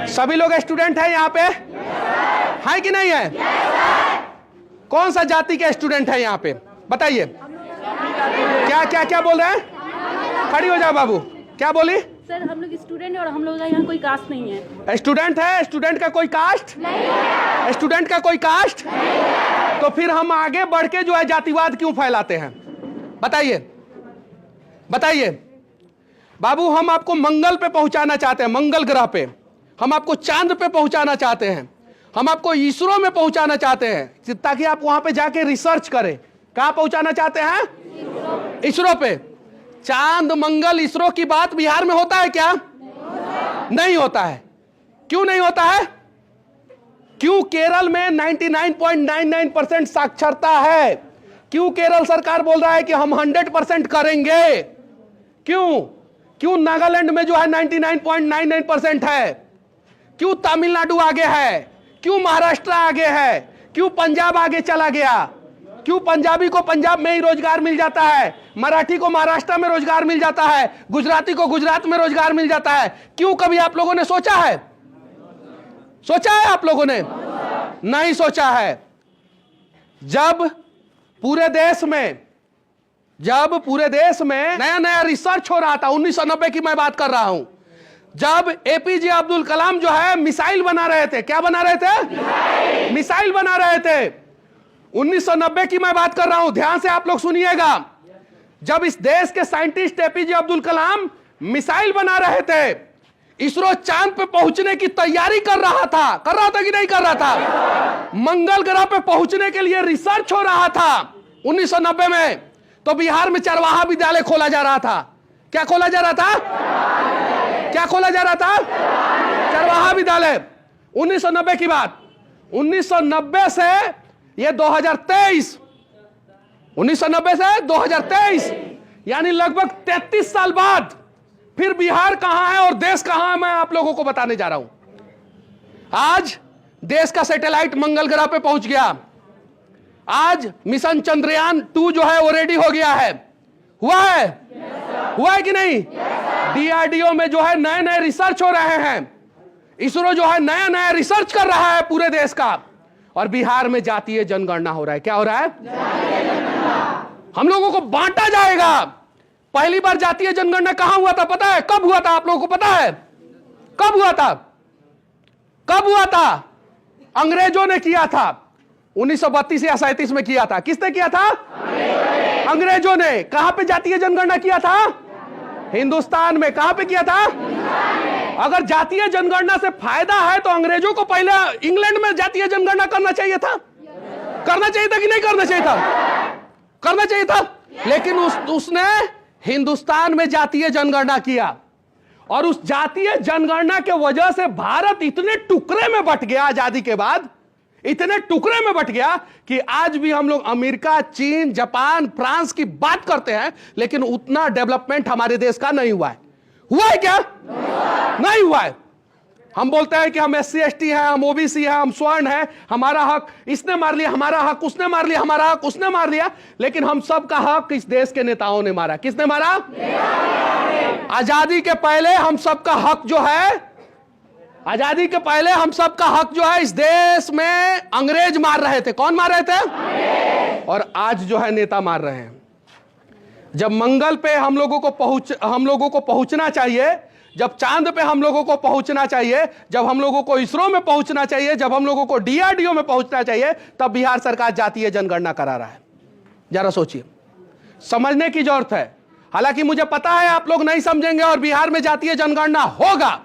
सभी लोग स्टूडेंट हैं यहाँ पे? है कि नहीं है? कौन सा जाति के स्टूडेंट है यहाँ पे बताइए? क्या क्या क्या बोल रहे हैं? खड़ी हो जाओ बाबू, क्या बोली? सर हम लोग स्टूडेंट हैं और हम लोग का यहाँ कोई कास्ट नहीं है। स्टूडेंट है, स्टूडेंट का कोई कास्ट नहीं है। स्टूडेंट का कोई कास्ट नहीं है। तो फिर हम आगे बढ़ के जो है जातिवाद क्यों फैलाते हैं? बताइए बताइए बाबू। हम आपको मंगल पे पहुंचाना चाहते हैं, मंगल ग्रह पे। हम आपको चांद पे पहुंचाना चाहते हैं, हम आपको इसरो में पहुंचाना चाहते हैं ताकि आप वहां पे जाके रिसर्च करें। कहां पहुंचाना चाहते हैं? इसरो पे। चांद मंगल इसरो की बात बिहार में होता है क्या? नहीं होता है। क्यों नहीं होता है? क्यों केरल में 99.99% साक्षरता है? क्यों केरल सरकार बोल रहा है कि हम 100% करेंगे? क्यों क्यों नागालैंड में जो है 99.99% है? क्यों तमिलनाडु आगे है? क्यों महाराष्ट्र आगे है? क्यों पंजाब आगे चला गया? क्यों पंजाबी को पंजाब में ही रोजगार मिल जाता है, मराठी को महाराष्ट्र में रोजगार मिल जाता है, गुजराती को गुजरात में रोजगार मिल जाता है? क्यों कभी आप लोगों ने सोचा है? सोचा है आप लोगों ने? नहीं सोचा है। जब पूरे देश में नया नया रिसर्च हो रहा था, 1990 की मैं बात कर रहा हूं, जब एपीजे अब्दुल कलाम जो है मिसाइल बना रहे थे। क्या बना रहे थे? मिसाइल बना रहे थे। 1990 की मैं बात कर रहा हूं, ध्यान से आप लोग सुनिएगा। जब इस देश के scientist APJ Abdul Kalam missile बना रहे थे, इसरो चांद पे पहुंचने की तैयारी कर रहा था कि नहीं कर रहा था? मंगल ग्रह पे पहुंचने के लिए रिसर्च हो रहा था 1990 में। तो बिहार में चरवाहा विद्यालय खोला जा रहा था। क्या खोला जा रहा था? क्या खोला जा रहा था? चरवाहा विद्यालय। 1990 की बात। 1990 से ये 2023, 1990 से 2023 यानी लगभग 33 साल बाद फिर बिहार कहां है और देश कहां है, मैं आप लोगों को बताने जा रहा हूं। आज देश का सैटेलाइट मंगल ग्रह पे पहुंच गया। आज मिशन चंद्रयान 2 जो है वो रेडी हो गया है। हुआ है? हुआ है कि नहीं? डीआरडीओ में जो है नए नए रिसर्च हो रहे हैं। इसरो जो है नया नया रिसर्च कर रहा है पूरे देश का। और बिहार में जातीय जनगणना हो रहा है। क्या हो रहा है? हम लोगों को बांटा जाएगा। पहली बार जातीय जनगणना कहां हुआ था पता है? कब हुआ था आप लोगों को पता है? कब हुआ था? कब हुआ था? अंग्रेजों ने किया था। 1932 या 37 में किया था। किसने किया था? अंग्रेजों ने। कहां पे जातीय जनगणना किया था? हिंदुस्तान में। कहां पे किया था? अगर जातीय जनगणना से फायदा है तो अंग्रेजों को पहले इंग्लैंड में जातीय जनगणना करना चाहिए था। करना चाहिए था कि नहीं करना चाहिए था? करना चाहिए था। लेकिन उसने हिंदुस्तान में जातीय जनगणना किया और उस जातीय जनगणना के वजह से भारत इतने टुकड़े में बंट गया। आजादी के बाद इतने टुकड़े में बंट गया कि आज भी हम लोग अमेरिका, चीन, जापान, फ्रांस की बात करते हैं, लेकिन उतना डेवलपमेंट हमारे देश का नहीं हुआ है। हुआ है क्या? नहीं हुआ है। हम बोलते हैं कि हम SC ST हैं, हम OBC हैं, हम स्वर्ण हैं, हमारा हक इसने मार लिया, हमारा हक उसने मार लिया, हमारा हक उसने मार लिया। लेकिन हम सबका हक इस देश के नेताओं ने मारा। किसने मारा? आजादी के पहले हम सबका हक जो है, आजादी के पहले हम सबका हक जो है इस देश में अंग्रेज मार रहे थे। कौन मार रहे थे? और आज जो है नेता मार रहे हैं। जब मंगल पे हम लोगों को पहुंचना चाहिए, जब चांद पे हम लोगों को पहुंचना चाहिए, जब हम लोगों को इसरो में पहुंचना चाहिए, जब हम लोगों को DRDO में पहुंचना चाहिए, तब बिहार सरकार जातीय जनगणना करा रहा है। जरा सोचिए, समझने की जरूरत है। हालांकि मुझे पता है आप लोग नहीं समझेंगे और बिहार में जातीय जनगणना होगा।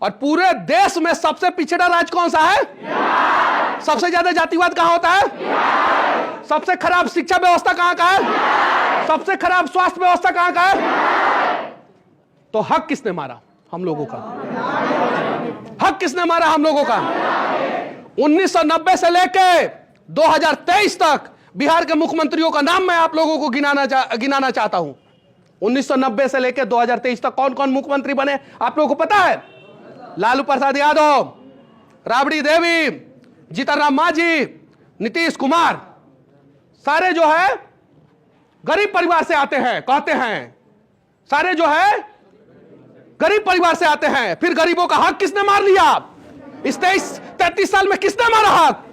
और पूरे देश में सबसे पिछड़ा राज्य कौन सा है? सबसे ज्यादा जातिवाद कहां होता है? सबसे खराब शिक्षा व्यवस्था कहां का है? सबसे खराब स्वास्थ्य व्यवस्था कहां का है? तो हक किसने मारा? हम लोगों का। हक किसने मारा? हम लोगों का। 1990 से लेके 2023 तक बिहार के मुख्यमंत्रियों का नाम मैं आप लोगों को गिनाना चाहता हूं। 1990 से लेकर 2023 तक कौन कौन मुख्यमंत्री बने आप लोगों को पता है? लालू प्रसाद यादव, राबड़ी देवी, जीतन राम मांझी, नीतीश कुमार, सारे जो है गरीब परिवार से आते हैं, कहते हैं। सारे जो है गरीब परिवार से आते हैं, फिर गरीबों का हक किसने मार लिया? इस 33 साल में किसने मारा हक?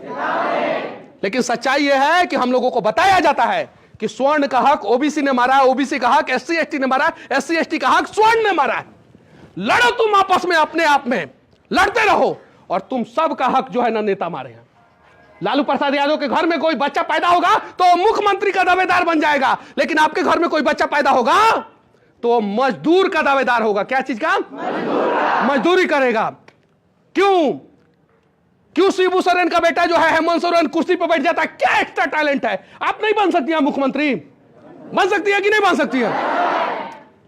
लेकिन सच्चाई यह है कि हम लोगों को बताया जाता है कि स्वर्ण का हक ओबीसी ने मारा है, ओबीसी का हक एससी एसटी ने मारा है, एससी एसटी का हक स्वर्ण ने मारा है। लड़ो तुम आपस में, अपने आप में लड़ते रहो, और तुम सब का हक जो है ना नेता मारे हैं। लालू प्रसाद यादव के घर में कोई बच्चा पैदा होगा तो मुख्यमंत्री का दावेदार बन जाएगा, लेकिन आपके घर में कोई बच्चा पैदा होगा तो मजदूर का दावेदार होगा। क्या चीज का? मजदूरी करेगा। क्यों शिबू सोरेन का बेटा जो है हेमंत सोरेन कुर्सी पर बैठ जाता है? क्या एक्स्ट्रा टैलेंट है? आप नहीं बन सकती हैं मुख्यमंत्री? बन सकती है कि नहीं बन सकती है?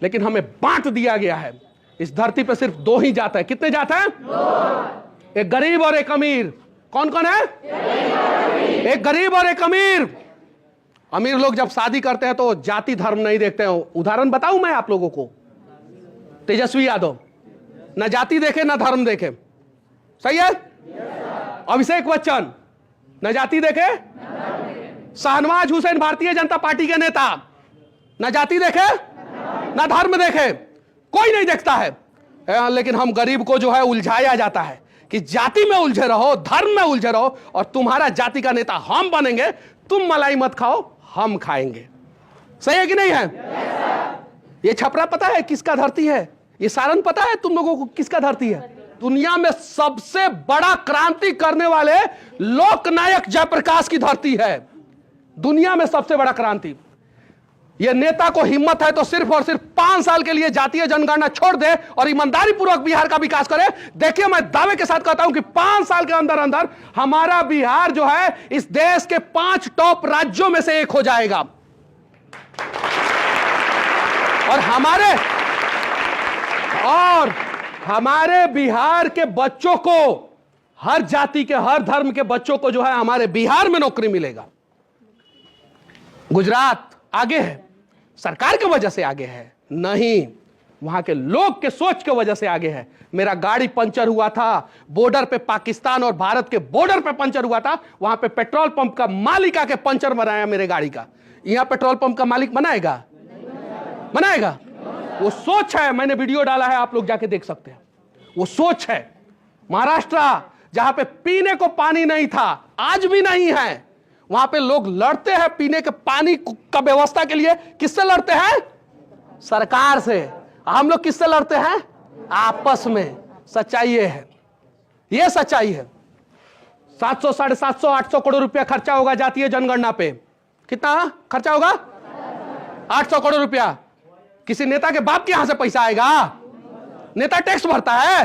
लेकिन हमें बांट दिया गया है। इस धरती पर सिर्फ 2 ही जात है। कितने जात हैं? 2। एक गरीब और एक अमीर। कौन कौन है? एक गरीब और एक अमीर। अमीर लोग जब शादी करते हैं तो जाति धर्म नहीं देखते हैं। उदाहरण बताऊं मैं आप लोगों को, तेजस्वी यादव ना जाति देखे ना धर्म देखे, सही है? अभिषेक बच्चन न जाति देखे, शाहनवाज हुसैन भारतीय जनता पार्टी के नेता न जाति देखे न धर्म देखे, कोई नहीं देखता है। लेकिन हम गरीब को जो है उलझाया जाता है कि जाति में उलझे रहो, धर्म में उलझे रहो, और तुम्हारा जाति का नेता हम बनेंगे, तुम मलाई मत खाओ, हम खाएंगे। सही है कि नहीं है? ये छपरा पता है किसका धरती है? ये सारण पता है तुम लोगों को किसका धरती है? दुनिया में सबसे बड़ा क्रांति करने वाले लोकनायक जयप्रकाश की धरती है। दुनिया में सबसे बड़ा क्रांति। यह नेता को हिम्मत है तो सिर्फ और सिर्फ 5 साल के लिए जातीय जनगणना छोड़ दे और ईमानदारी पूर्वक बिहार का विकास करे। देखिए, मैं दावे के साथ कहता हूं कि 5 साल के अंदर अंदर हमारा बिहार जो है इस देश के 5 टॉप राज्यों में से एक हो जाएगा। और हमारे बिहार के बच्चों को, हर जाति के, हर धर्म के बच्चों को जो है हमारे बिहार में नौकरी मिलेगा। गुजरात आगे है, सरकार की वजह से आगे है नहीं, वहां के लोग के सोच की वजह से आगे है। मेरा गाड़ी पंचर हुआ था बॉर्डर पे, पाकिस्तान और भारत के बॉर्डर पे पंचर हुआ था। वहां पे पेट्रोल पंप का मालिक आके पंचर बनाया मेरे गाड़ी का। यहां पेट्रोल पंप का मालिक बनाएगा? वो सोच है। मैंने वीडियो डाला है, आप लोग जाके देख सकते हैं। वो सोच है। महाराष्ट्र जहां पे पीने को पानी नहीं था, आज भी नहीं है, वहां पे लोग लड़ते हैं पीने के पानी का व्यवस्था के लिए। किससे लड़ते हैं? सरकार से। हम लोग किससे लड़ते हैं? आपस में। सच्चाई ये है, ये सच्चाई है। 700, 750, 800 करोड़ रुपया खर्चा होगा जातीय जनगणना पे। कितना खर्चा होगा? 800 करोड़ रुपया। किसी नेता के बाप के यहां से पैसा आएगा? नेता टैक्स भरता है?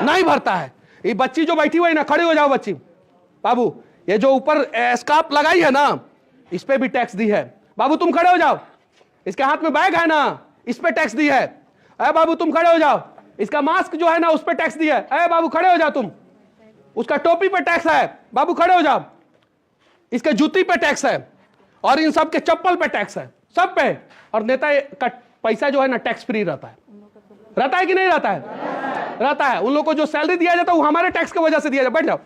नहीं भरता है। ये बच्ची जो बैठी हुई है ना, खड़ी हो जाओ बच्ची। बाबू, ये जो ऊपर स्कार्फ लगाई है ना, इस पे भी टैक्स दी है। बाबू तुम खड़े हो जाओ। इसके हाथ में बैग है ना, इस पे टैक्स दी है। अरे बाबू तुम खड़े हो जाओ। इसका मास्क जो है ना, उस पे टैक्स दी है। अरे बाबू खड़े हो जाओ तुम। उसका टोपी पे टैक्स है। बाबू खड़े हो जाओ। इसके जूती पे टैक्स है, और इन सब के चप्पल पे टैक्स है, सब पे। और नेता का पैसा जो है ना टैक्स फ्री रहता है कि नहीं रहता है? रहता है। उन लोगों को जो सैलरी दिया जाता है वो हमारे टैक्स की वजह से दिया जाता है। बैठ जाओ।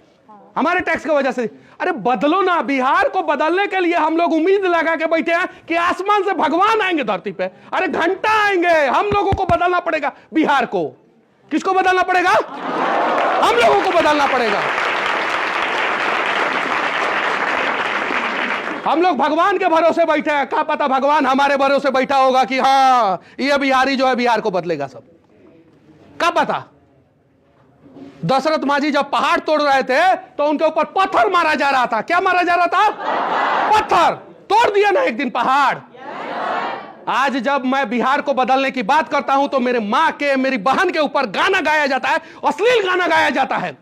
हमारे टैक्स की वजह से। अरे बदलो ना। बिहार को बदलने के लिए हम लोग उम्मीद लगा के बैठे हैं कि आसमान से भगवान आएंगे धरती पे। अरे घंटा आएंगे। हम लोगों को बदलना पड़ेगा बिहार को। किसको बदलना पड़ेगा? हम लोगों को बदलना पड़ेगा। हम लोग भगवान के भरोसे बैठे हैं। क्या पता भगवान हमारे भरोसे बैठा होगा कि हाँ ये बिहारी जो है बिहार को बदलेगा सब। क्या पता। दशरथ मांझी जब पहाड़ तोड़ रहे थे तो उनके ऊपर पत्थर मारा जा रहा था। क्या मारा जा रहा था? पत्थर। तोड़ दिया ना एक दिन पहाड़। आज जब मैं बिहार को बदलने की बात करता हूं तो मेरे मां के, मेरी बहन के ऊपर गाना गाया जाता है, अश्लील गाना गाया जाता है।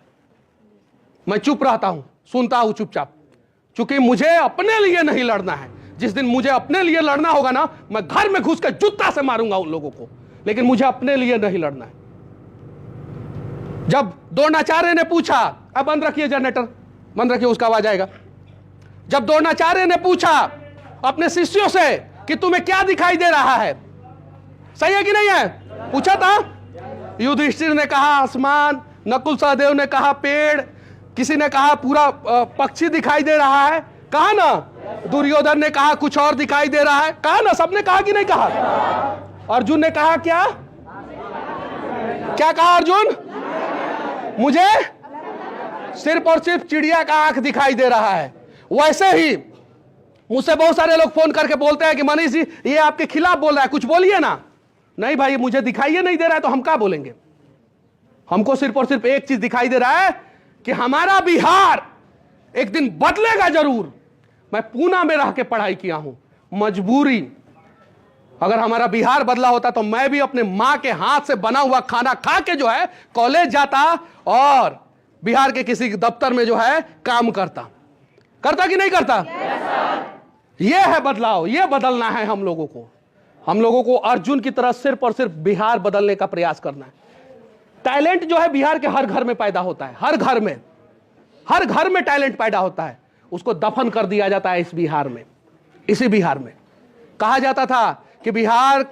मैं चुप रहता हूं, सुनता हूं चुपचाप, क्योंकि मुझे अपने लिए नहीं लड़ना है। जिस दिन मुझे अपने लिए लड़ना होगा ना, मैं घर में घुस कर जूता से मारूंगा उन लोगों को। लेकिन मुझे अपने लिए नहीं लड़ना है। जब द्रोणाचार्य ने पूछा, अब बंद रखिए जनरेटर, बंद रखिए, उसका आवाज आएगा। जब द्रोणाचार्य ने पूछा अपने शिष्यों से कि तुम्हें क्या दिखाई दे रहा है, सही है कि नहीं है, पूछा था। युधिष्ठिर ने कहा आसमान, नकुल सहदेव ने कहा पेड़, किसी ने कहा पूरा पक्षी दिखाई दे रहा है, कहा ना। दुर्योधन ने कहा कुछ और दिखाई दे रहा है, कहा ना। सबने कहा कि नहीं कहा? अर्जुन ने कहा क्या? क्या कहा अर्जुन? मुझे सिर्फ और सिर्फ चिड़िया का आंख दिखाई दे रहा है। वैसे ही मुझसे बहुत सारे लोग फोन करके बोलते हैं कि मनीष जी ये आपके खिलाफ बोल रहा है, कुछ बोलिए ना। नहीं भाई, मुझे दिखाई नहीं दे रहा है तो हम क्या बोलेंगे? हमको सिर्फ और सिर्फ एक चीज दिखाई दे रहा है कि हमारा बिहार एक दिन बदलेगा जरूर। मैं पूना में रह के पढ़ाई किया हूं, मजबूरी। अगर हमारा बिहार बदला होता तो मैं भी अपने मां के हाथ से बना हुआ खाना खा के जो है कॉलेज जाता और बिहार के किसी दफ्तर में जो है काम करता कि नहीं करता? यह है बदलाव, यह बदलना है हम लोगों को। हम लोगों को अर्जुन की तरह सिर्फ और सिर्फ बिहार बदलने का प्रयास करना है। टैलेंट जो है बिहार के हर घर में पैदा होता है, हर घर में टैलेंट पैदा होता है। उसको दफन कर दिया जाता है इस बिहार में। इसी बिहार में कहा जाता था कि बिहार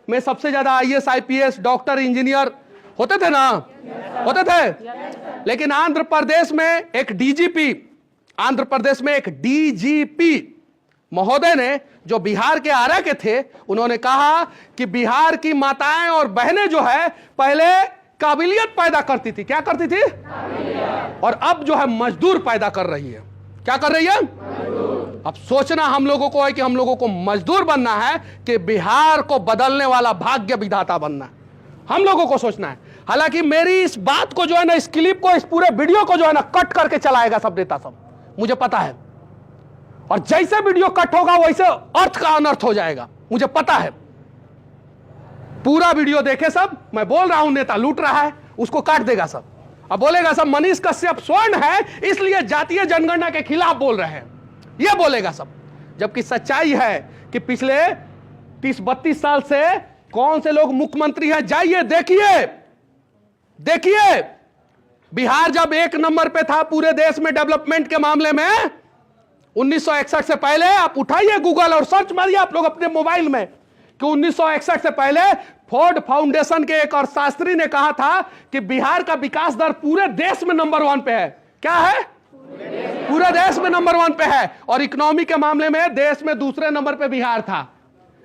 में सबसे ज्यादा IAS IPS डॉक्टर इंजीनियर होते थे ना, होते थे। लेकिन आंध्र प्रदेश में एक DGP महोदय ने, जो बिहार के आरा के थे, उन्होंने कहा कि बिहार की माताएं और बहनें जो है पहले काबिलियत पैदा करती थी। क्या करती थी? और अब जो है मजदूर पैदा कर रही है। क्या कर रही है? अब सोचना हम लोगों को है कि हम लोगों को मजदूर बनना है कि बिहार को बदलने वाला भाग्य विधाता बनना है। हम लोगों को सोचना है। हालांकि मेरी इस बात को जो है ना, इस क्लिप को, इस पूरे वीडियो को जो है ना कट करके चलाएगा सब नेता सब, मुझे पता है। और जैसे वीडियो कट होगा वैसे अर्थ का अनर्थ हो जाएगा, मुझे पता है। पूरा वीडियो देखे सब। मैं बोल रहा हूं नेता लूट रहा है, उसको काट देगा सब। अब बोलेगा सब मनीष कश्यप स्वर्ण है इसलिए जातीय जनगणना के खिलाफ बोल रहे हैं, यह बोलेगा सब। जबकि सच्चाई है कि पिछले 30-32 साल से कौन से लोग मुख्यमंत्री हैं, जाइए देखिए। बिहार जब 1 नंबर पे था पूरे देश में डेवलपमेंट के मामले में 1961 से पहले, आप उठाइए गूगल और सर्च मारिए आप लोग अपने मोबाइल में कि 1961 से पहले फोर्ड फाउंडेशन के एक और शास्त्री ने कहा था कि बिहार का विकास दर पूरे देश में नंबर 1 पे है। क्या है? पूरे देश में नंबर 1 पे है। और इकोनॉमी के मामले में देश में दूसरे नंबर पे बिहार था।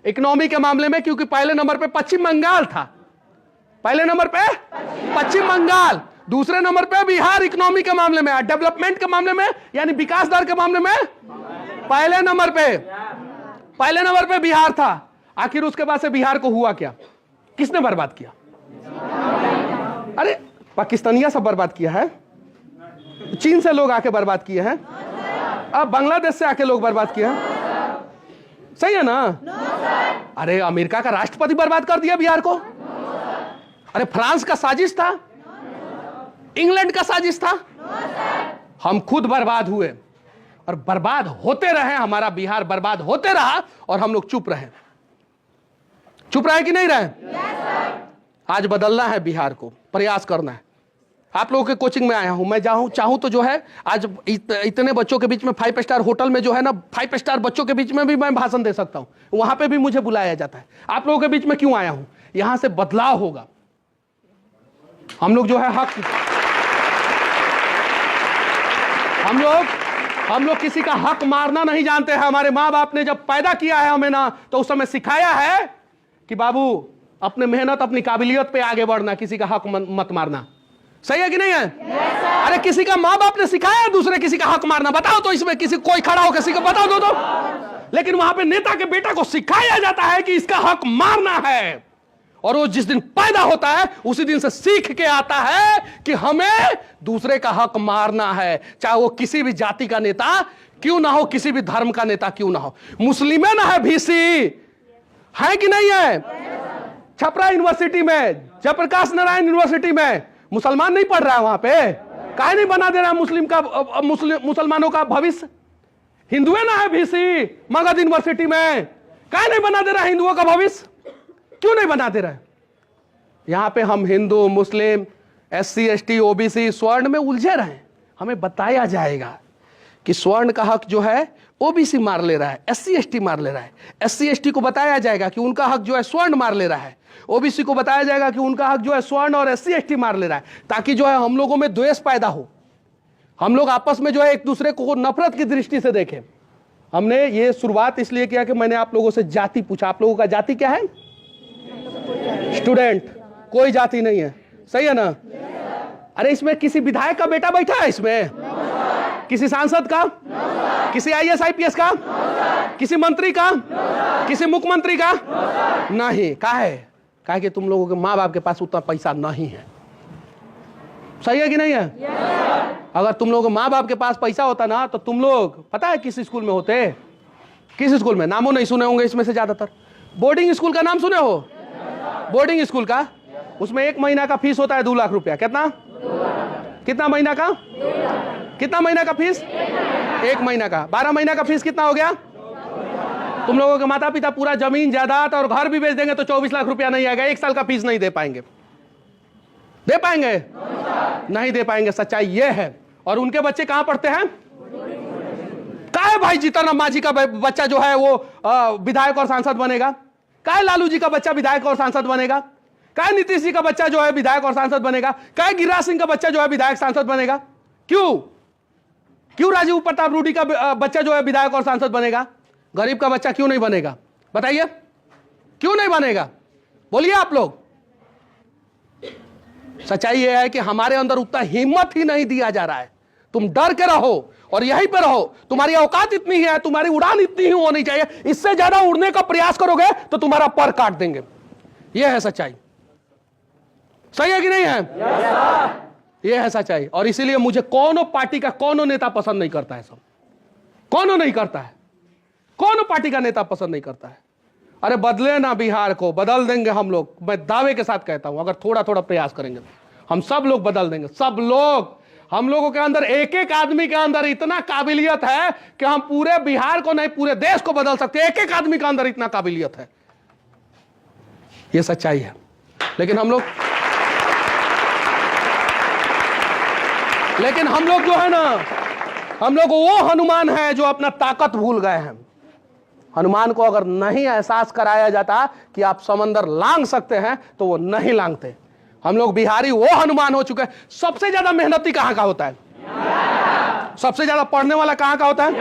इकोनॉमी के मामले में, क्योंकि पहले नंबर पे पश्चिम बंगाल था। पहले नंबर पे पश्चिम बंगाल, दूसरे नंबर पे बिहार इकोनॉमी के मामले में। डेवलपमेंट के मामले में यानी विकास दर के मामले में पहले नंबर पे बिहार था। आखिर उसके बाद से बिहार को हुआ क्या? किसने बर्बाद किया? अरे पाकिस्तानिया सब बर्बाद किया है, चीन से लोग आके बर्बाद किए हैं, अब बांग्लादेश से आके लोग बर्बाद किए हैं। सही है ना? अरे अमेरिका का राष्ट्रपति बर्बाद कर दिया बिहार को। अरे फ्रांस का साजिश था, इंग्लैंड का साजिश था। हम खुद बर्बाद हुए और बर्बाद होते रहे। हमारा बिहार बर्बाद होते रहा और हम लोग चुप रहे कि नहीं रहे? आज बदलना है बिहार को, प्रयास करना है। आप लोगों के कोचिंग में आया हूं मैं, चाहूं तो जो है आज इतने बच्चों के बीच में 5 स्टार होटल में जो है ना 5 स्टार बच्चों के बीच में भी मैं भाषण दे सकता हूं। वहां पे भी मुझे बुलाया जाता है। आप लोगों के बीच में क्यों आया हूं? यहां से बदलाव होगा। हम लोग जो है हम लोग किसी का हक मारना नहीं जानते हैं। हमारे माँ बाप ने जब पैदा किया है हमें ना, तो उस समय सिखाया है कि बाबू अपने मेहनत अपनी काबिलियत पे आगे बढ़ना, किसी का हक मत मारना। सही है कि नहीं है? अरे किसी का माँ बाप ने सिखाया है दूसरे किसी का हक मारना? बताओ तो इसमें किसी कोई खड़ा हो किसी को बताओ दो तो। लेकिन वहां पे नेता के बेटा को सिखाया जाता है कि इसका हक मारना है। और वो जिस दिन पैदा होता है उसी दिन से सीख के आता है कि हमें दूसरे का हक मारना है, चाहे वो किसी भी जाति का नेता क्यों ना हो, किसी भी धर्म का नेता क्यों ना हो। मुस्लिम है ना है VC है कि नहीं है? छपरा यूनिवर्सिटी में, जयप्रकाश नारायण यूनिवर्सिटी में मुसलमान नहीं पढ़ रहा है। वहां पे काहे नहीं बना दे रहा मुसलमानों का भविष्य? हिंदुए ना है VC मगध यूनिवर्सिटी में, काहे नहीं बना दे रहा हिंदुओं का भविष्य? क्यों नहीं बना दे रहा है? यहां पे हम हिंदू, मुस्लिम, SC ST OBC स्वर्ण में उलझे रहे। हमें बताया जाएगा कि स्वर्ण का हक जो है OBC मार ले रहा है, SC ST मार ले रहा है। SC ST को बताया जाएगा कि उनका हक जो है स्वर्ण मार ले रहा है। OBC को बताया जाएगा कि उनका हक जो है स्वर्ण और SC ST मार ले रहा है, ताकि जो है हम लोगों में द्वेष पैदा हो। हम लोग आपस में जो है एक दूसरे को नफरत की दृष्टि से देखें। हमने ये शुरुआत इसलिए किया कि मैंने आप लोगों से जाति पूछा। आप लोगों का जाति क्या है? स्टूडेंट। कोई जाति नहीं है, सही है ना? अरे इसमें किसी विधायक का बेटा बैठा है इसमें? किसी सांसद का? किसी IAS IPS का? किसी मंत्री का? किसी मुख्यमंत्री का? नहीं। का है कि तुम लोगों के माँ बाप के पास उतना पैसा नहीं है। सही है कि नहीं है? अगर तुम लोगों के माँ बाप के पास पैसा होता ना तो तुम लोग पता है किस स्कूल में होते? किस स्कूल में? नामों नहीं सुने होंगे इसमें से ज्यादातर। बोर्डिंग स्कूल का नाम सुने हो? बोर्डिंग स्कूल का, उसमें 1 महीना का फीस होता है 2 लाख रुपया। कितना महीना का? कितना महीना का फीस? 1 महीना का। 12 महीना का फीस कितना हो गया? तुम लोगों के माता पिता पूरा जमीन जायदाद और घर भी बेच देंगे तो 24 लाख रुपया नहीं आएगा। 1 साल का फीस नहीं दे पाएंगे। दे पाएंगे? नहीं दे पाएंगे। सच्चाई ये है। और उनके बच्चे कहां पढ़ते हैं? काहे भाई जीतन राम मांझी का बच्चा जो है वो विधायक और सांसद बनेगा? काहे लालू जी का बच्चा विधायक और सांसद बनेगा? काहे नीतीश जी का बच्चा जो है विधायक और सांसद बनेगा? काहे गिरिराज सिंह का बच्चा जो है विधायक सांसद बनेगा? क्यों राजीव प्रताप रूडी का बच्चा जो है विधायक और सांसद बनेगा? गरीब का बच्चा क्यों नहीं बनेगा? बताइए, क्यों नहीं बनेगा? बोलिए आप लोग। सच्चाई यह है कि हमारे अंदर उतना हिम्मत ही नहीं दिया जा रहा है। तुम डर के रहो और यहीं पे रहो। तुम्हारी औकात इतनी है, तुम्हारी उड़ान इतनी ही होनी चाहिए। इससे ज्यादा उड़ने का प्रयास करोगे तो तुम्हारा पर काट देंगे। यह है सच्चाई। सही है कि नहीं है? यह है सच्चाई। और इसीलिए मुझे कोनो पार्टी का कोनो नेता पसंद नहीं करता है। सब कोनो नहीं करता है। कोनो पार्टी का नेता पसंद नहीं करता है। अरे बदले ना, बिहार को बदल देंगे हम लोग। मैं दावे के साथ कहता हूं, अगर थोड़ा थोड़ा प्रयास करेंगे हम सब लोग बदल देंगे। सब लोग। हम लोगों के अंदर, एक एक आदमी के अंदर इतना काबिलियत है कि हम पूरे बिहार को नहीं पूरे देश को बदल सकते। एक एक आदमी के अंदर इतना काबिलियत है। यह सच्चाई है। लेकिन हम लोग जो है ना, हम लोग वो हनुमान है जो अपना ताकत भूल गए हैं। हनुमान को अगर नहीं एहसास कराया जाता कि आप समंदर लांग सकते हैं तो वो नहीं लांगते। हम लोग बिहारी वो हनुमान हो चुके हैं। सबसे ज्यादा मेहनती कहां का होता है? सबसे ज्यादा पढ़ने वाला कहां का होता है?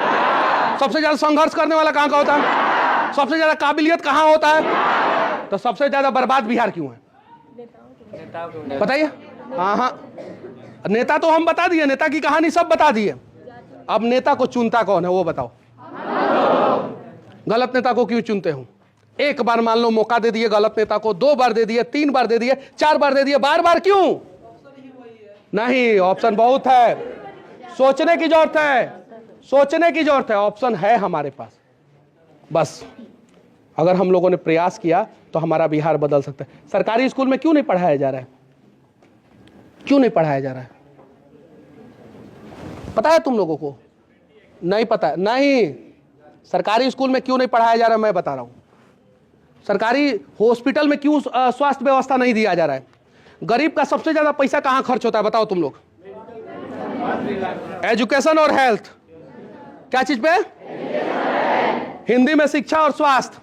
सबसे ज्यादा संघर्ष करने वाला कहां का होता है? सबसे ज्यादा काबिलियत कहां होता है? तो सबसे ज्यादा बर्बाद बिहार क्यों है? बताइए। हाँ, नेता तो हम बता दिए, नेता की कहानी सब बता दिए। अब नेता को चुनता कौन है वो बताओ। गलत नेता को क्यों चुनते हो? एक बार मान लो मौका दे दिए गलत नेता को, 2 बार दे दिए, 3 बार दे दिए, 4 बार दे दिए, बार क्यों? नहीं, ऑप्शन बहुत है। सोचने की जरूरत है। सोचने की जरूरत है। ऑप्शन है हमारे पास। बस अगर हम लोगों ने प्रयास किया तो हमारा बिहार बदल सकता है। सरकारी स्कूल में क्यों नहीं पढ़ाया जा रहा है? क्यों नहीं पढ़ाया जा रहा है? पता है तुम लोगों को? नहीं पता? नहीं। सरकारी स्कूल में क्यों नहीं पढ़ाया जा रहा है मैं बता रहा हूं। सरकारी हॉस्पिटल में क्यों स्वास्थ्य व्यवस्था नहीं दिया जा रहा है? गरीब का सबसे ज्यादा पैसा कहां खर्च होता है बताओ तुम लोग? एजुकेशन और हेल्थ। क्या चीज पे? हिंदी में शिक्षा और स्वास्थ्य।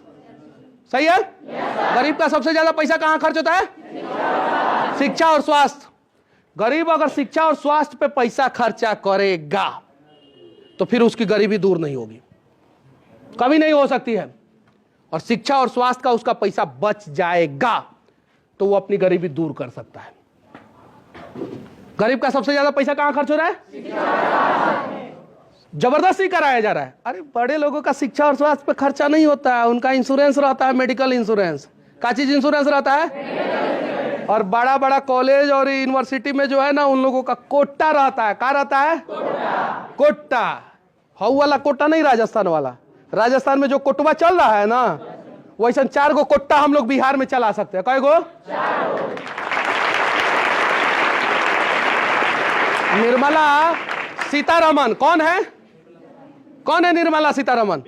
सही है? गरीब का सबसे ज्यादा पैसा कहां खर्च होता है? शिक्षा और स्वास्थ्य। गरीब अगर शिक्षा और स्वास्थ्य पे पैसा खर्चा करेगा तो फिर उसकी गरीबी दूर नहीं होगी, कभी नहीं हो सकती है। और शिक्षा और स्वास्थ्य का उसका पैसा बच जाएगा तो वो अपनी गरीबी दूर कर सकता है। गरीब का सबसे ज्यादा पैसा कहां खर्च हो रहा है? जबरदस्ती कराया जा रहा है। अरे बड़े लोगों का शिक्षा और स्वास्थ्य पे खर्चा नहीं होता है, उनका इंश्योरेंस रहता है, मेडिकल इंश्योरेंस। क्या चीज इंश्योरेंस रहता है? और बड़ा बड़ा कॉलेज और यूनिवर्सिटी में जो है ना उन लोगों का कोटा रहता है। क्या रहता है? कोटा। हाउ वाला कोटा नहीं, राजस्थान वाला। राजस्थान में जो कोटवा चल रहा है ना वैसा 4 गो कोट्टा हम लोग बिहार में चला सकते हैं। कै गो? निर्मला सीतारमन कौन है? कौन है निर्मला सीतारमन?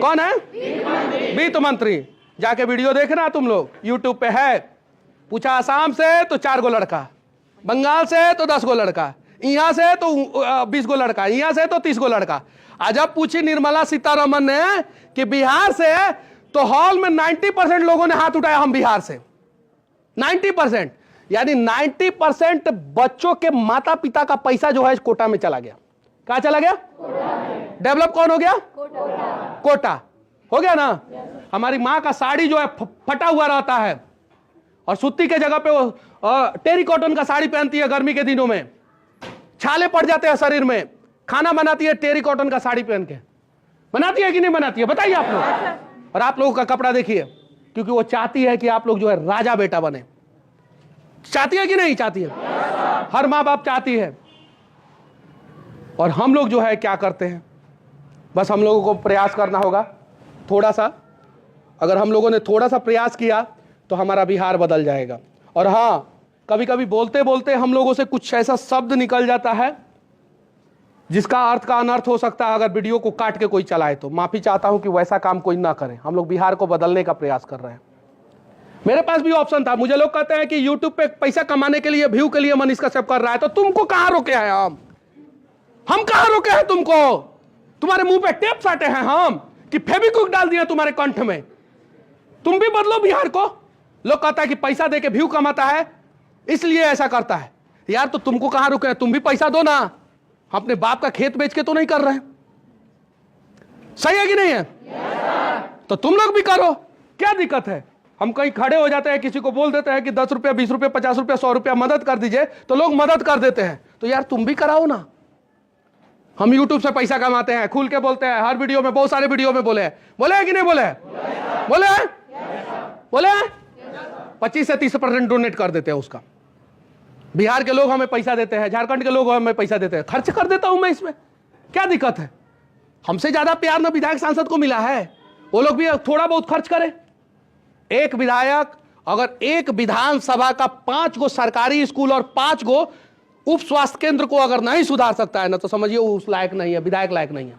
कौन है? वित्त मंत्री। जाके वीडियो देखना तुम लोग, यूट्यूब पे है। पूछा आसाम से तो 4 गो लड़का, बंगाल से तो 10 गो लड़का, यहां से तो 20 गो लड़का, यहां से तो 30 गो लड़का। आज जब पूछी निर्मला सीतारमन ने कि बिहार से, तो हॉल में 90% लोगों ने हाथ उठाया हम बिहार से। 90%, यानी 90% बच्चों के माता पिता का पैसा जो है कोटा में चला गया। कहां चला गया? डेवलप कौन हो गया? कोटा हो गया ना। हमारी मां का साड़ी जो है फटा हुआ रहता है, और सूती के जगह पे वो टेरी कॉटन का साड़ी पहनती है गर्मी के दिनों में, छाले पड़ जाते हैं शरीर में, खाना बनाती है टेरी कॉटन का साड़ी पहन के। बनाती है कि नहीं बनाती है बताइए आप लोग। और आप लोगों का कपड़ा देखिए, क्योंकि वो चाहती है कि आप लोग जो है राजा बेटा बने। चाहती है कि नहीं चाहती है? हर माँ बाप चाहती है। और हम लोग जो है क्या करते हैं, बस हम लोगों को प्रयास करना होगा थोड़ा सा। अगर हम लोगों ने थोड़ा सा प्रयास किया तो हमारा बिहार बदल जाएगा। और हाँ, कभी कभी बोलते बोलते हम लोगों से कुछ ऐसा शब्द निकल जाता है जिसका अर्थ का अनर्थ हो सकता है। अगर वीडियो को काट के कोई चलाए तो माफी चाहता हूं कि वैसा काम कोई ना करे। हम लोग बिहार को बदलने का प्रयास कर रहे हैं। मेरे पास भी ऑप्शन था। मुझे लोग कहते हैं कि यूट्यूब पे पैसा कमाने के लिए, व्यू के लिए मनीष कश्यप कर रहा है, तो तुमको कहां रोके हैं हम कहां रोके हैं तुमको? तुम्हारे मुंह पे टेप साटे हैं हम कि फेविक्विक डाल दिया तुम्हारे कंठ में? तुम भी बदलो बिहार को। लोग कहता है कि पैसा देके व्यू कमाता है इसलिए ऐसा करता है। यार तो तुमको कहां रोके हैं? तुम भी पैसा दो ना। अपने बाप का खेत बेच के तो नहीं कर रहे हैं, सही है कि नहीं है? तो तुम लोग भी करो, क्या दिक्कत है? हम कहीं खड़े हो जाते हैं, किसी को बोल देते हैं कि 10 रुपया 20 रुपया 50 रुपया 100 रुपया मदद कर दीजिए, तो लोग मदद कर देते हैं। तो यार तुम भी कराओ ना। हम यूट्यूब से पैसा कमाते हैं, खुल के बोलते हैं, हर वीडियो में, बहुत सारे वीडियो में बोले हैं कि नहीं बोले? बोले 25 से 30% डोनेट कर देते हैं उसका। बिहार के लोग हमें पैसा देते हैं, झारखंड के लोग हमें पैसा देते हैं, खर्च कर देता हूं मैं। इसमें क्या दिक्कत है? हमसे ज्यादा प्यार ना विधायक सांसद को मिला है, वो लोग भी थोड़ा बहुत खर्च करें। एक विधायक अगर एक विधानसभा का 5 गो सरकारी स्कूल और 5 गो उप स्वास्थ्य केंद्र को अगर नहीं सुधार सकता है ना, तो समझिए वो उस लायक नहीं है, विधायक लायक नहीं है।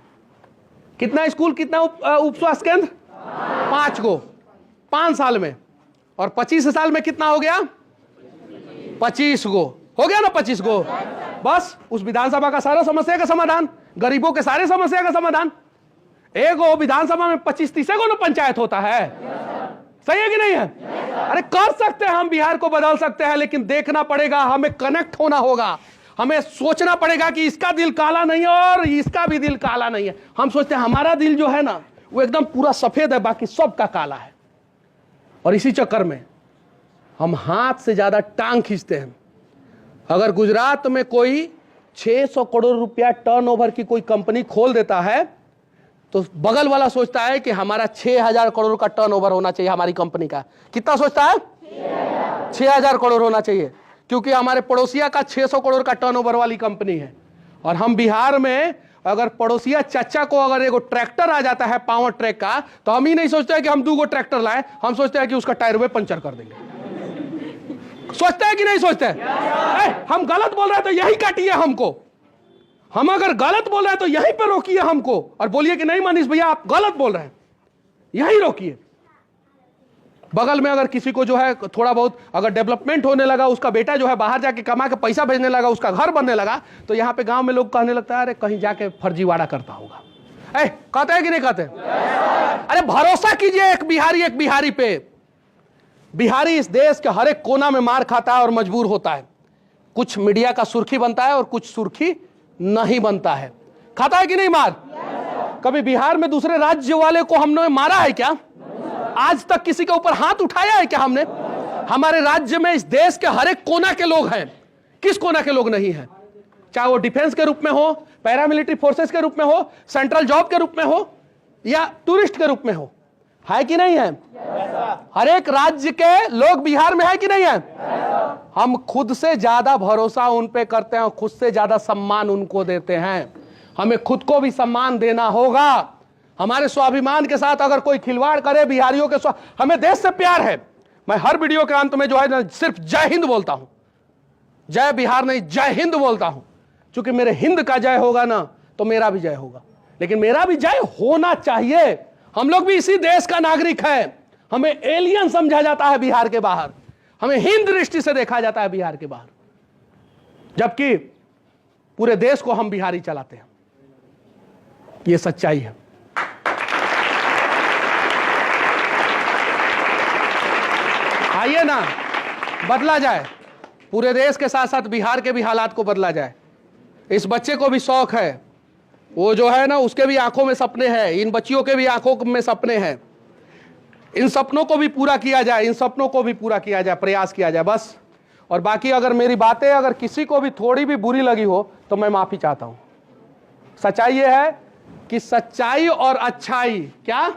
कितना स्कूल, कितना उप स्वास्थ्य केंद्र? 5 गो 5 साल में। और 25 साल में कितना हो गया? 25 गो हो गया ना। 25 गो, बस उस विधानसभा का सारा समस्या का समाधान, गरीबों के सारे समस्या का समाधान। एक गो विधानसभा में 25-30 गो ना पंचायत होता है, सही है कि नहीं है? अरे कर सकते हैं हम, बिहार को बदल सकते हैं, लेकिन देखना पड़ेगा, हमें कनेक्ट होना होगा, हमें सोचना पड़ेगा कि इसका दिल काला नहीं है और इसका भी दिल काला नहीं है। हम सोचते हैं हमारा दिल जो है ना वो एकदम पूरा सफेद है, बाकी सबका काला है। और इसी चक्कर में हम हाथ से ज्यादा टांग खींचते हैं। अगर गुजरात में कोई 600 करोड़ रुपया टर्नओवर की कोई कंपनी खोल देता है तो बगल वाला सोचता है कि हमारा 6000 करोड़ का टर्नओवर होना चाहिए हमारी कंपनी का। कितना सोचता है? 6000 करोड़ होना चाहिए, क्योंकि हमारे पड़ोसिया का 600 करोड़ का टर्नओवर वाली कंपनी है। और हम बिहार में अगर पड़ोसिया चाचा को अगर एगो ट्रैक्टर आ जाता है पावर ट्रैक का, तो हम ही नहीं सोचते हैं कि हम 2 गो ट्रैक्टर लाए, हम सोचते हैं कि उसका टायर वे पंचर कर देंगे। सोचते हैं कि नहीं सोचते? हम गलत बोल रहे हैं तो यही काटिए हमको। हम अगर गलत बोल रहे हैं तो यहीं पे रोकिए हमको और बोलिए कि नहीं मनीष भैया आप गलत बोल रहे हैं, यहीं रोकिए। बगल में अगर किसी को जो है थोड़ा बहुत अगर डेवलपमेंट होने लगा, उसका बेटा जो है बाहर जाके कमा के पैसा भेजने लगा, उसका घर बनने लगा, तो यहाँ पे गांव में लोग कहने लगता है अरे कहीं जाके फर्जीवाड़ा करता होगा। कहते हैं कि नहीं कहते? अरे भरोसा कीजिए एक बिहारी पे। बिहारी इस देश के हर एक कोना में मार खाता है और मजबूर होता है। कुछ मीडिया का सुर्खी बनता है और कुछ सुर्खी नहीं बनता है। खाता है कि नहीं मार? कभी बिहार में दूसरे राज्य वाले को हमने मारा है क्या? आज तक किसी के ऊपर हाथ उठाया है क्या हमने? हमारे राज्य में, इस देश के हर एक कोना के लोग हैं। किस कोना के लोग नहीं है? चाहे वो डिफेंस के रूप में हो, पैरामिलिट्री फोर्सेस के रूप में हो, सेंट्रल जॉब के रूप में हो या टूरिस्ट के रूप में हो, है कि नहीं है? हर एक राज्य के लोग बिहार में है कि नहीं है? हम खुद से ज्यादा भरोसा उन पे करते हैं और खुद से ज्यादा सम्मान उनको देते हैं। हमें खुद को भी सम्मान देना होगा। हमारे स्वाभिमान के साथ अगर कोई खिलवाड़ करे, बिहारियों के हमें देश से प्यार है। मैं हर वीडियो के अंत में जो है ना सिर्फ जय हिंद बोलता हूं, जय बिहार नहीं जय हिंद बोलता हूं, क्योंकि मेरे हिंद का जय होगा ना तो मेरा भी जय होगा। लेकिन मेरा भी जय होना चाहिए। हम लोग भी इसी देश का नागरिक है। हमें एलियन समझा जाता है बिहार के बाहर, हमें हिंद दृष्टि से देखा जाता है बिहार के बाहर, जबकि पूरे देश को हम बिहारी चलाते हैं। ये सच्चाई है। आइए ना बदला जाए, पूरे देश के साथ साथ बिहार के भी हालात को बदला जाए। इस बच्चे को भी शौक है, वो जो है ना उसके भी आंखों में सपने हैं, इन बच्चियों के भी आंखों में सपने हैं। इन सपनों को भी पूरा किया जाए, इन सपनों को भी पूरा किया जाए, प्रयास किया जाए बस। और बाकी अगर मेरी बातें अगर किसी को भी थोड़ी भी बुरी लगी हो तो मैं माफी चाहता हूं। सच्चाई ये है कि सच्चाई और अच्छाई, क्या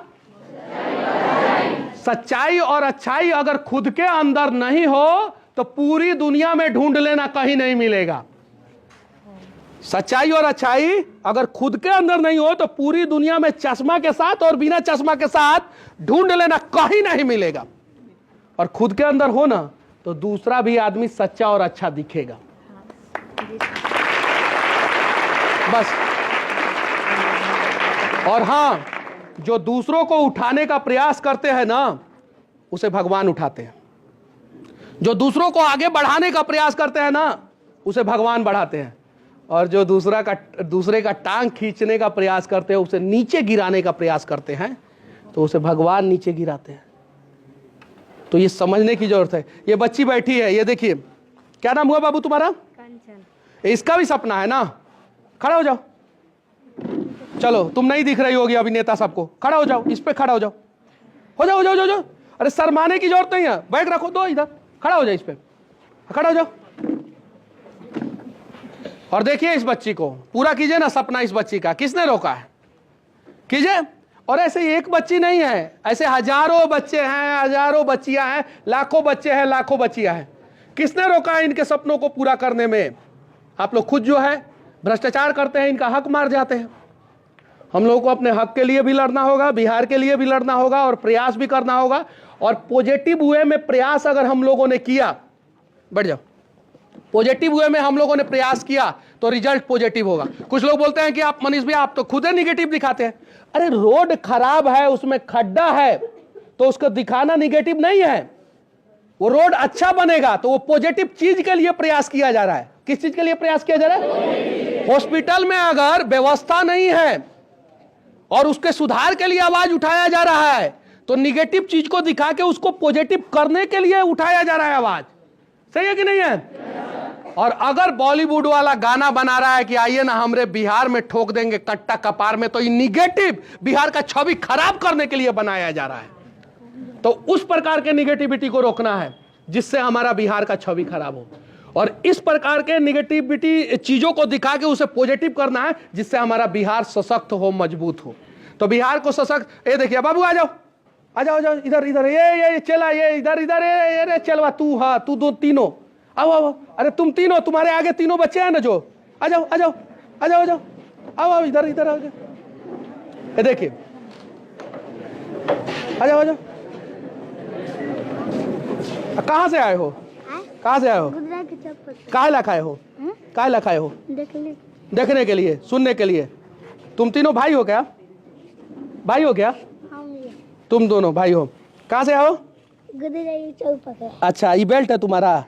सच्चाई और अच्छाई अगर खुद के अंदर नहीं हो तो पूरी दुनिया में ढूंढ लेना, कहीं नहीं मिलेगा। सच्चाई और अच्छाई अगर खुद के अंदर नहीं हो तो पूरी दुनिया में चश्मा के साथ और बिना चश्मा के साथ ढूंढ लेना, कहीं नहीं मिलेगा। और खुद के अंदर हो ना तो दूसरा भी आदमी सच्चा और अच्छा दिखेगा। बस। और हां, जो दूसरों को उठाने का प्रयास करते हैं ना, उसे भगवान उठाते हैं। जो दूसरों को आगे बढ़ाने का प्रयास करते हैं ना, उसे भगवान बढ़ाते हैं। और जो दूसरे का टांग खींचने का प्रयास करते हैं, उसे नीचे गिराने का प्रयास करते हैं, तो उसे भगवान नीचे गिराते हैं। तो ये समझने की जरूरत है। ये बच्ची बैठी है, ये देखिए, क्या नाम हुआ बाबू तुम्हारा? कंचन। इसका भी सपना है ना? खड़ा हो जाओ। चलो, तुम नहीं दिख रही होगी अभिनेता सबको, खड़ा हो जाओ, इस पे खड़ा हो जाओ, हो जाओ, हो जाओ, हो जाओ। अरे शर्माने की जरूरत नहीं है, बैग रखो दो इधर, खड़ा हो जाओ, इस पे खड़ा हो जाओ। और देखिए इस बच्ची को, पूरा कीजिए ना सपना इस बच्ची का। किसने रोका है? कीजिए। और ऐसे एक बच्ची नहीं है, ऐसे हजारों बच्चे हैं, हजारों बच्चियां हैं, लाखों बच्चे हैं, लाखों बच्चियां हैं। किसने रोका है इनके सपनों को पूरा करने में? आप लोग खुद जो है भ्रष्टाचार करते हैं, इनका हक मार जाते हैं। हम लोगों को अपने हक के लिए भी लड़ना होगा, बिहार के लिए भी लड़ना होगा, और प्रयास भी करना होगा। और पॉजिटिव वे में प्रयास अगर हम लोगों ने किया, बढ़ जाओ, पॉजिटिव वे में हम लोगों ने प्रयास किया तो रिजल्ट पॉजिटिव होगा। कुछ लोग बोलते हैं कि आप मनीष भाई आप तो खुद ही निगेटिव दिखाते हैं। अरे रोड खराब है, उसमें खड्डा है, तो उसको दिखाना निगेटिव नहीं है। वो रोड अच्छा बनेगा तो वो पॉजिटिव चीज के लिए प्रयास किया जा रहा है। किस चीज के लिए प्रयास किया जा रहा है? हॉस्पिटल में अगर व्यवस्था नहीं है और उसके सुधार के लिए आवाज उठाया जा रहा है, तो निगेटिव चीज को दिखा के उसको पॉजिटिव करने के लिए उठाया जा रहा है आवाज। सही है कि नहीं है? और अगर बॉलीवुड वाला गाना बना रहा है कि आइए ना हमरे बिहार में ठोक देंगे कट्टा कपार में, तो ये निगेटिव बिहार का छवि खराब करने के लिए बनाया जा रहा है। तो उस प्रकार के निगेटिविटी को रोकना है जिससे हमारा बिहार का छवि खराब हो, और इस प्रकार के निगेटिविटी चीजों को दिखा के उसे पॉजिटिव करना है जिससे हमारा बिहार सशक्त हो, मजबूत हो। तो बिहार को सशक्त, ये देखिए बाबू आ जाओ, आ जाओ, जाओ इधर इधर, ये चला, ये इधर इधर, ये चलवा तू, हाँ तू दो तीनों आओ आओ। अरे तुम तीनों, तुम्हारे आगे तीनों बच्चे हैं ना जो, आ जाओ आ जाओ आ जाओ आ जाओ, आओ आओ इधर इधर आ जाओ। ये देखिए, आ जाओ आ जाओ। कहाँ से आए हो? कहाँ से आए हो? कहाँ लखाए हो? कहाँ लखाए हो? देखने के लिए, सुनने के लिए। तुम तीनों भाई हो क्या? भाई हो क्या? तुम दोनों भाई हो। कहाँ से आओ? अच्छा, ये बेल्ट है तुम्हारा?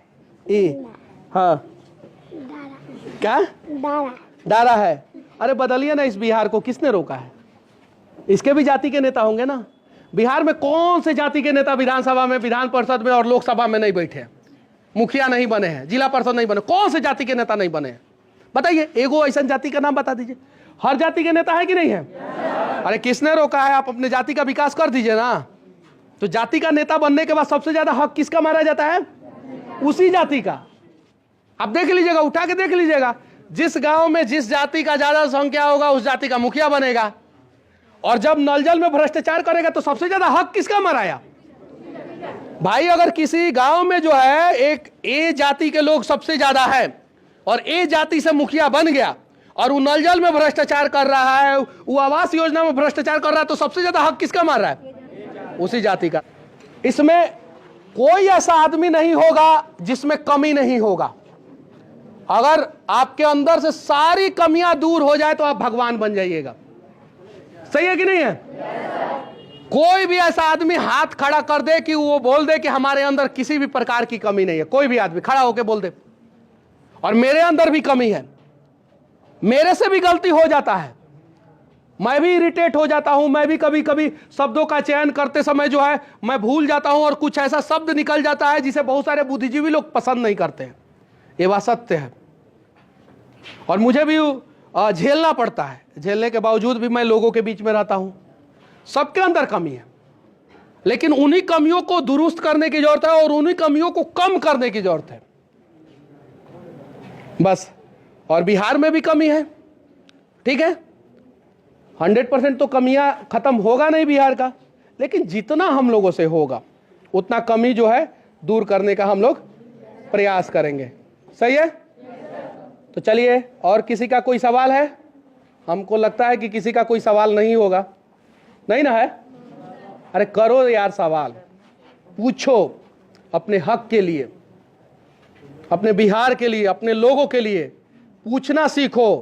हाँ, क्या डारा है? अरे बदलिए ना इस बिहार को, किसने रोका है? इसके भी जाति के नेता होंगे ना। बिहार में कौन से जाति के नेता विधानसभा में, विधान परिषद में और लोकसभा में नहीं बैठे? मुखिया नहीं बने हैं, जिला परिषद नहीं बने, कौन से जाति के नेता नहीं बने हैं? बताइए, एगो ऐसा जाति का नाम बता दीजिए। हर जाति के नेता है कि नहीं है? अरे किसने रोका है? आप अपने जाति का विकास कर दीजिए ना। तो जाति का नेता बनने के बाद सबसे ज्यादा हक किसका मारा जाता है? उसी जाति का। आप देख लीजिएगा, उठा के देख लीजिएगा, जिस गांव में जिस जाति का ज्यादा संख्या होगा उस जाति का मुखिया बनेगा। और जब नल जल में भ्रष्टाचार करेगा तो सबसे ज्यादा हक किसका मराया? भाई अगर किसी गांव में जो है एक ए जाति के लोग सबसे ज्यादा है और ए जाति से मुखिया बन गया और वो नल जल में भ्रष्टाचार कर रहा है, वो आवास योजना में भ्रष्टाचार कर रहा है, तो सबसे ज्यादा हक किसका मार रहा है? उसी जाति का। इसमें कोई ऐसा आदमी नहीं होगा जिसमें कमी नहीं होगा। अगर आपके अंदर से सारी कमियां दूर हो जाए तो आप भगवान बन जाइएगा। सही है कि नहीं है? कोई भी ऐसा आदमी हाथ खड़ा कर दे कि वो बोल दे कि हमारे अंदर किसी भी प्रकार की कमी नहीं है, कोई भी आदमी खड़ा होकर बोल दे, और मेरे अंदर भी कमी है, मेरे से भी गलती हो जाता है, मैं भी इरिटेट हो जाता हूं, मैं भी कभी कभी शब्दों का चयन करते समय जो है मैं भूल जाता हूं और कुछ ऐसा शब्द निकल जाता है जिसे बहुत सारे बुद्धिजीवी लोग पसंद नहीं करते हैं। ये बात सत्य है और मुझे भी झेलना पड़ता है। झेलने के बावजूद भी मैं लोगों के बीच में रहता हूं। सबके अंदर कमी है, लेकिन उन्हीं कमियों को दुरुस्त करने की जरूरत है और उन्हीं कमियों को कम करने की जरूरत है बस। और बिहार में भी कमी है, ठीक है, 100% तो कमियां खत्म होगा नहीं बिहार का, लेकिन जितना हम लोगों से होगा उतना कमी जो है दूर करने का हम लोग प्रयास करेंगे। सही है? तो चलिए, और किसी का कोई सवाल है? हमको लगता है कि किसी का कोई सवाल नहीं होगा, नहीं ना है? अरे करो यार, सवाल पूछो अपने हक के लिए, अपने बिहार के लिए, अपने लोगों के लिए पूछना सीखो।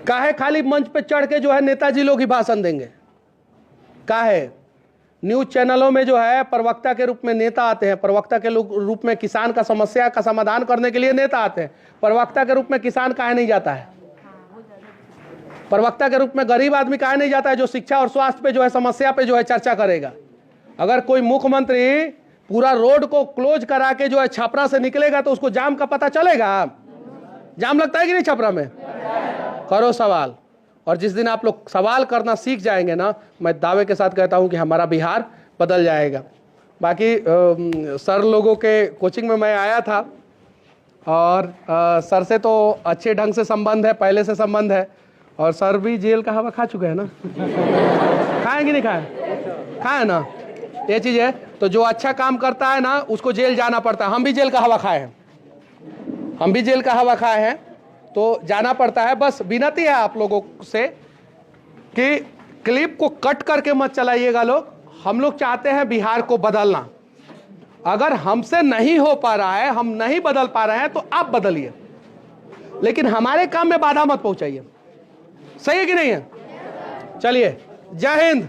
काहे खाली मंच पे चढ़ के जो है नेताजी लोग ही भाषण देंगे? काहे न्यूज चैनलों में जो है प्रवक्ता के रूप में नेता आते हैं, प्रवक्ता के रूप में किसान का समस्या का समाधान करने के लिए नेता आते हैं, प्रवक्ता के रूप में किसान काहे नहीं जाता है? प्रवक्ता के रूप में गरीब आदमी काहे नहीं जाता है, जो शिक्षा और स्वास्थ्य पे जो है समस्या पे जो है चर्चा करेगा? अगर कोई मुख्यमंत्री पूरा रोड को क्लोज करा के जो है छपरा से निकलेगा तो उसको जाम का पता चलेगा? जाम लगता है कि नहीं छपरा में? करो सवाल, और जिस दिन आप लोग सवाल करना सीख जाएंगे ना, मैं दावे के साथ कहता हूं कि हमारा बिहार बदल जाएगा। बाकी सर लोगों के कोचिंग में मैं आया था और सर से तो अच्छे ढंग से संबंध है, पहले से संबंध है, और सर भी जेल का हवा खा चुके हैं ना। खाए कि नहीं खाए? खाए ना, ये चीज़ है। तो जो अच्छा काम करता है ना उसको जेल जाना पड़ता है। हम भी जेल का हवा खाए हैं, हम भी जेल का हवा खाए हैं, तो जाना पड़ता है। बस विनती है आप लोगों से कि क्लिप को कट करके मत चलाइएगा लोग। हम लोग चाहते हैं बिहार को बदलना। अगर हमसे नहीं हो पा रहा है, हम नहीं बदल पा रहे हैं, तो आप बदलिए, लेकिन हमारे काम में बाधा मत पहुंचाइए। सही है कि नहीं है? चलिए, जय हिंद।